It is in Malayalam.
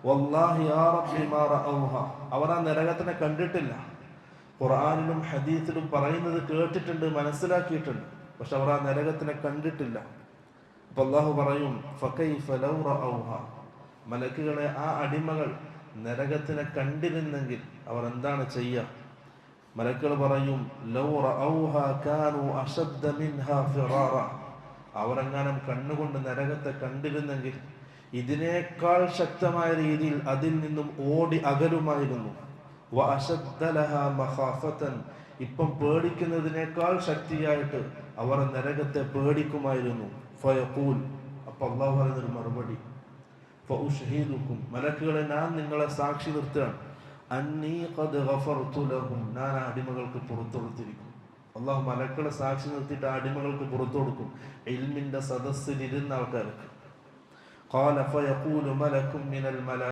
വല്ലാഹി യാ റബ്ബി മാ റഅൗഹ, അവർ ആ നരകത്തിനെ കണ്ടിട്ടില്ല. ഖുർആനിലും ഹദീസിലും പറയുന്നത് കേട്ടിട്ടുണ്ട്, മനസ്സിലാക്കിയിട്ടുണ്ട്, പക്ഷെ അവർ ആ നരകത്തിനെ കണ്ടിട്ടില്ല. അപ്പൊ അല്ലാഹു പറയും ഫകൈഫ ലൗ റഅൗഹ, മലക്കുകളെ ആ അടിമകൾ നരകത്തിനെ കണ്ടിരുന്നെങ്കിൽ അവർ എന്താണ് ചെയ്യുക? മലക്കുകൾ പറയും ലൗ റഅൗഹ കാനൂ അശദ്ദ മിൻഹാ ഫിറാറ, അവരെങ്ങാനും കണ്ണുകൊണ്ട് നരകത്തെ കണ്ടിരുന്നെങ്കിൽ ഇതിനേക്കാൾ ശക്തമായ രീതിയിൽ അതിൽ നിന്നും ഓടി അകലുമായിരുന്നു. വഅശദ്ദ ലഹാ മഖാഫതൻ, ഇപ്പം പേടിക്കുന്നതിനേക്കാൾ ശക്തിയായിട്ട് അവർ നരകത്തെ പേടിക്കുമായിരുന്നു. ഫയഖൂൽ, അപ്പോൾ അല്ലാഹു പറയുന്നൊരു മറുപടി, ഫഉശ്ഹീദുക്കും, മലക്കുകളെ ഞാൻ നിങ്ങളെ സാക്ഷി നിർത്തുകയാണ്, അന്നീ ഖദ് ഗഫർതു ലഹും, ഞാൻ ആ അടിമകൾക്ക് പുറത്തു കൊടുത്തിരിക്കും. അല്ലാഹു മലക്കുകളെ സാക്ഷി നിർത്തിയിട്ട് ആ അടിമകൾക്ക് പുറത്തു കൊടുക്കും, ഇൽമിന്റെ സദസ്സിൽ ഇരുന്ന ആൾക്കാർക്ക്. ഖാല ഫയഖൂലു മലകും മിനൽ മലാ